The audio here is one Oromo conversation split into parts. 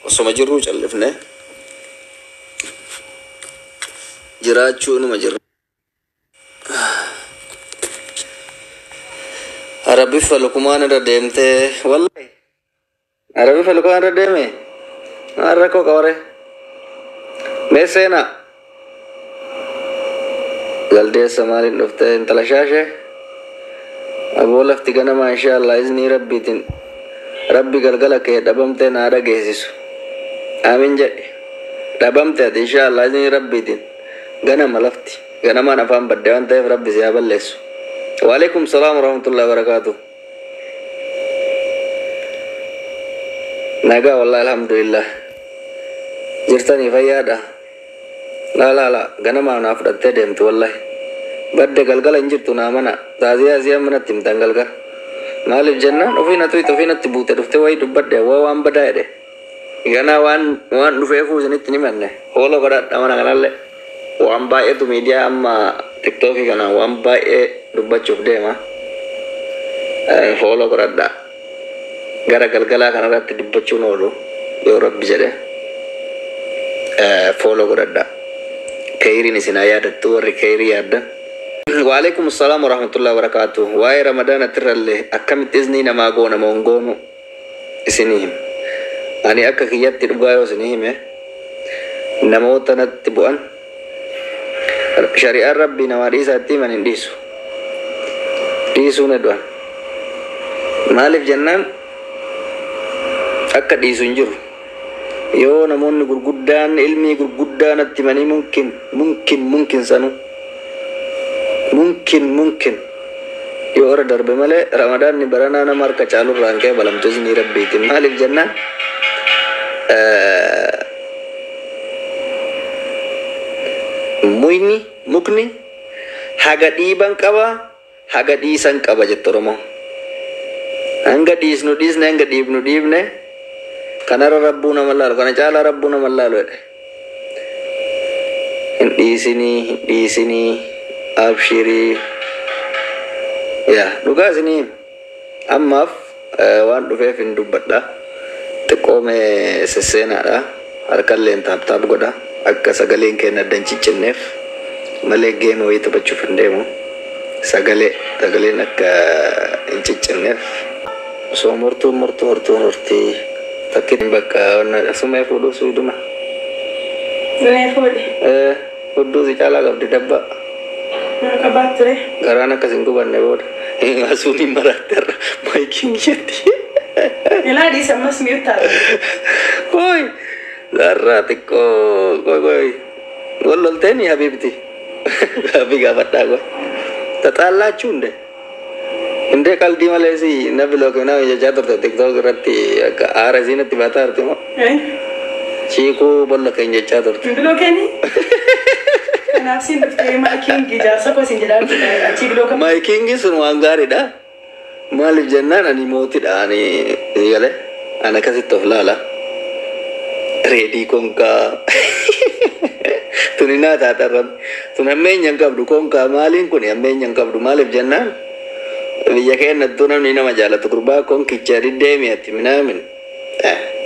osoma jirruu callifne jiraachuu numa jirra. Arabi falukumaan irra deemtee wallahi Arabi falukumaan irra deeme har'a koo qabare mee seenaa galdeessa maaliin dhuftee intala shaashee aboo lafti ganama inshaallah iznii rabbiitiin rabbi galgala kee dhabamtee naa dhageessisu aamin jedhe dhabamte ati inshaallah iznii rabbiitiin ganama lafti ganamaan afaan badde waan ta'eef rabbi si haa balleessu. Waalaikum salaam warahmatullahi wabarakatuh. Naga wallahi alhamdulillah. Jirtanii fayyaadha. La ganama naaf fudhattee deemtu wallahi. Badde galgala hin jirtu naa mana. Taaziyaa siyaa manatti himtan galgala. Maaliif jennaan ofiinatti buute dhufte wayii dubbadde waan badaa jedhe. Ganaa waan dhufeefuu isinitti ni manne. Hooloo godhadha mana kanallee. Waan baay'eetu miidiyaa amma TikTok kana waan baay'ee dubbachuuf deema. Hooloo godhadha. Gara galgalaa kanarratti dubbachuun oolu yoo rabbi jedhe. Fooloo godhadha. Khayriin isin haa yaadattu warri khayrii yaaddan. Waalaikum salaam warahmatullahi wabarakatuh. Waa'ee Ramadaana tirrallee akkamitti iznii namaa goona moo hin goonu isinii hima. Ani akka kiyyatti dhugaa yoo isinii hime namoota natti bu'an syariat rabbi nama dhiisaatti himan hin dhiisu. Dhiisuun eddu'an. Maaliif jennaan akka dhiisu hin jiru. Yoo namoonni gurguddaan ilmii gurguddaan atti himanii mumkin sanu mumkin yoo irra darbe malee Ramadaanni baranaa nama harka caalurraan ka'e balamtu isinii rabbiitiin. Maaliif jennaan mukni haga dhiiban qaba haga dhiisan qaba jette Oromoo. Hanga dhiisnu dhiisne hanga dhiibnu dhiibne kanarra rabbuu nama laalu kana caalaa rabbuu nama laalu jedhe. Hin dhiisinii abshirii yaa dhugaa isinii ammaaf waan dhufeef hin dubbadha. Xiqqoome sesseenaadha. Harkalleen taaptaap godha. Akka sagaleen keenya addan ciccinneef malee geema wayii taphachuuf hin deemu. Sagaleen akka hin ciccinneef osoo murtii takkiin bakka sumee fuudhuu suuduma. Hudduu si caalaa qabdi dabba. Qabaatture. Garaan akkas hin gubanne booda. Asuun hin maraatteerra maayikiin jetti. Ilaa dhiisa ammas mi'uutaa. Hooy. Zarra xiqqoo goy wallolteeni habibti gaaffii gaafadhaa goy taxaallachuu hundee qalbii malee si nabi lookinaa jechaa turte TikTok irratti akka aara isiinatti baataa turte moo chiikuu bolla keenya jechaa turte. Bilookeeni? Kanaaf siin dhuftee maayikiingi jaarsa koo siin jedhaa achii bilooka. Maayikiingi sun waan gaariidha. Maaliif jennaan ani mootidha ani galee ani akkasitti of laala. Ready konka tunina tatarram tunammenya qabdu konka maalin kun ammenya qabdu maalif jennaan biyya keenya tunan ni nama jaalatu gurbaa konkicha diddeemi atti minaamin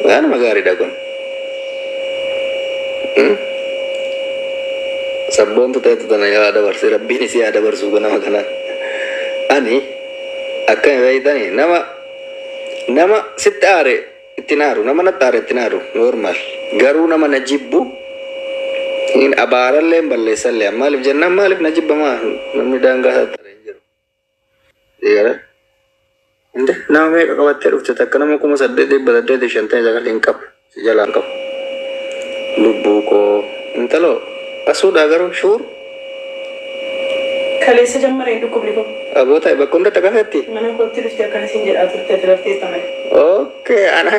waan magaariidha kun sabboontu ta'etu tana yaada barsi rabbiin isi yaada barsuu nama kana ani akka beeytani nama sitti aare itinaru nama natare itinaru normal garu nama najibbu in abaralle ballesalle malif janna malif najibba ma namni danga hatare jiru digara inde nama me qabatte rufte takana kuma sadde shanta jaga linkap si jalan kap lubbu ko intalo asuda garu shur Kaleessa jammare hindu kubliko. Abota bakkonda takasatti. Mana kotti dhufte akkana siin jedhaa turte filaftee tamare. Okay ana.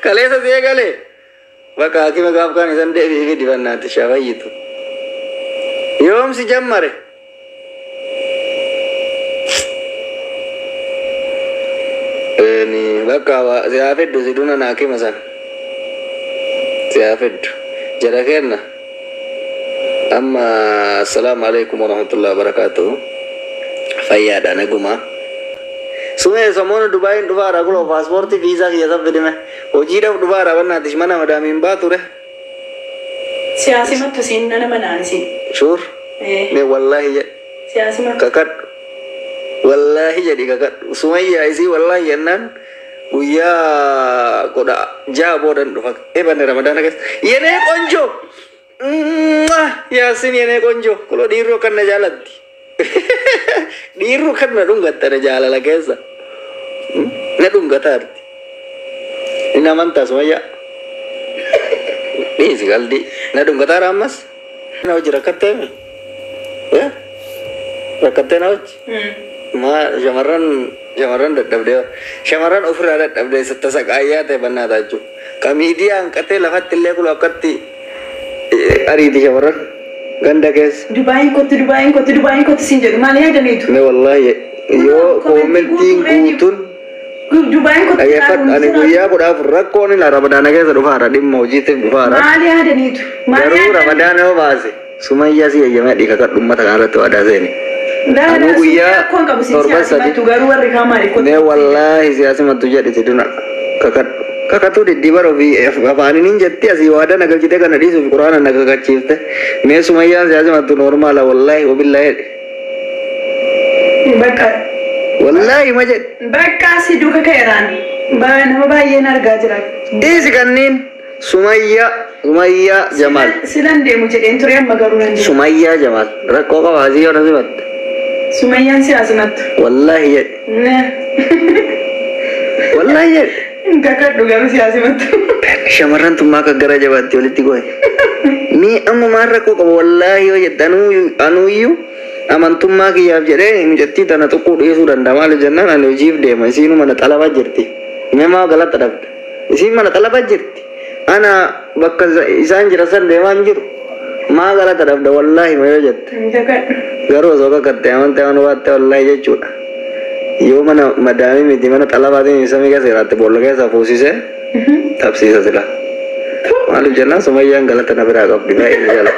Kaleessa see galee. Bakka hakima gaaf kan isan deebii fi dibannaatti shafayyitu. Yoom si jammare. Ni bakka siyaa feddu si duna naa kima san. Siyaa feddu. Jara kenna. Amma assalamu alaikum warahmatullahi wabarakatuh. Fayyada naguma. Sume somono Dubai dubara kulo passport visa kiya sab fidime. Hojii dubara wanna tishmana madamin bature. Siyaasi mattu siin nama naansi. Sure. Me wallahi ya. Siyaasi mattu. Kakat. Wallahi jadi kakat. Sumayya isi wallahi yannan. Uya koda jabo dan dufak. Bande Ramadan guys. Yene konjo. Yasin yene konjo. Kulo diru kan na jalatti. Diru kan na dungat na jalala guys. Na dungat arti. Ina manta Sumayya. Ini sekali di, na dungat aramas. Na uji rakatte me. Ya. Rakatte na uji. Ma jamaran dadab dia. Jamaran ufra dadab dia setasak ayat banna taju. Kami dia angkate lafat tille kulo akatti. Ari di jamaran ganda guys. Dubai ko sinjad mali ada itu. Ne wallahi yo commenting gutun. Dubai ko ayat ane kuya ko da rakko ni la Ramadan guys do fara dim mawjite do fara. Mali ada itu. Baru Ramadan o base. Sumayya si ayama di kakak dumma ta gara to ada seni. Anu kuya torba sadi. Ne wallahi siasi matu jadi tiduna kakak tu di baro bi apa ani ninjatti asi wada naga kita kan di sufi Quran naga kacifte me Sumayya siasi matu normal wallahi wabillahi bakka wallahi majid bakka si duka kairan ba nama baye na riga jira isi kanin Sumayya Jamal silan de mu je entore magarunan de Sumayya Jamal rakko ka wazi ora sibat Sumayya siasi matu wallahi ya wallahi ya kakak duga siasi matu Shamaran tumma ka gara jabatti walitti goy ni amma marra ko wallahi yo yadanu anuyu amantumma ki yab jere mujatti tana to ko desu danda mal janna na jib de masinu mana talaba jirti mema galat adab isi mana talaba jirti ana bakka isan jirasan de manjir ma galat adab da wallahi ma yajat garo zoga katte amante anu watte wallahi jechuda yo mana madami miti mana talaba de isami ka serate bolla ka sa fosi se tafsir sila malu janna Sumayya galat na bira gab di ba ina jala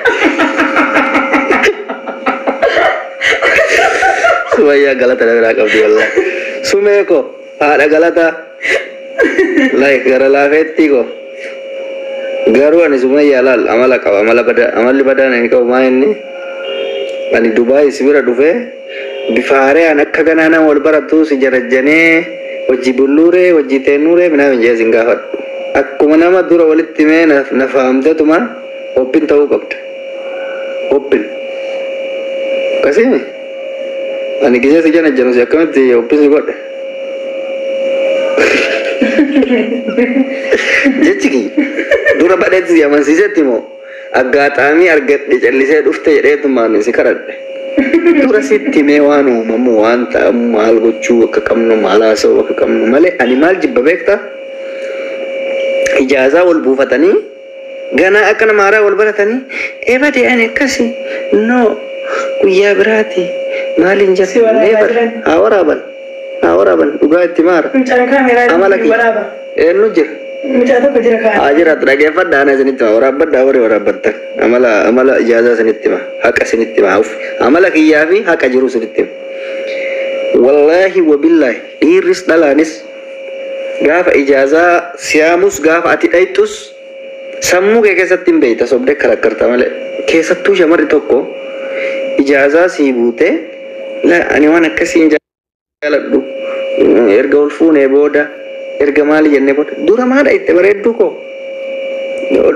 Sumayya galata na bira gab di wallahi sume ko ada galata like gara lafetti ko garu ani Sumayya lal amala bada na ko main ni ani Dubai sibira dufe bifare anakka ganana wal baratu si jarajane wajji bullure wajji tenure mina menja singafat akkuma nama dura walitti me na fahamte tuma open tahu qabda open kasini ani kisa sejana janu siakamati open si god jechiki dura badet si aman si setimo agatami argat de cellise dufte jede tumane si karadde dura sitti me wanu mamu wanta mal gochu kakamno mala so kakamno male animal jibba bekta ijaza wal bufatani gana akana mara wal baratani ebade ane kasi no kuya berati malin jasi never awaraban uga timar amalaki nujir mujata kujira ka ajira trage fadana sanitma warabat dawre warabat amala ijaza sanitma haka sanitma auf amala kiyafi haka jiru sanitma wallahi wabillahi iris dalanis gafa ijaza siamus gafa ati daitus sammu ke kesattin beita sobde karakarta male kesattu shamari tokko ijaza sibute la ani wana kasi jaladdu erga ulfune boda erga mali jenne boda dura mada itte bareddu ko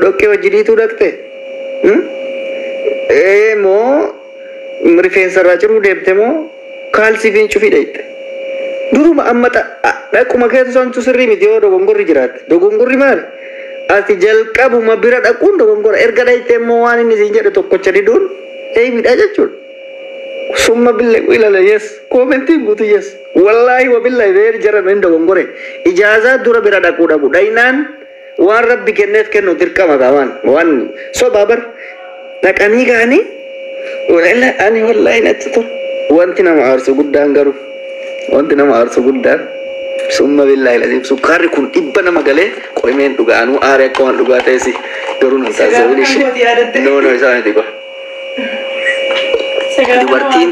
dokke wajidi tu dakte mo rifensa rachuru debte mo kalsi vinchu fidaitte duruma ammata dakuma keetu santu sirri miti yo dogongorri jiraate dogongorri maali ati jalqabu mabira dhaqun dogongora erga daitte mo waan inni sin jedhe tokkocha didun midha jechuudha summa billahi ilala yes commenting gutu yes wallahi wa billahi ver jara men dogongore ijaza dura bira dhaqu dhabu dainan waan rabbi kenneef kennu dirqama qaban waan so babar dhaqanii gaani wala ani wallahi nattu wanti nama aarsu guddaan garu wanti nama aarsu guddaan summa billahi lazim sukari kun ibana magale qoymen dhugaanu aare ko dhugaa teesi garuu nan taasise no isaani diko dubartiin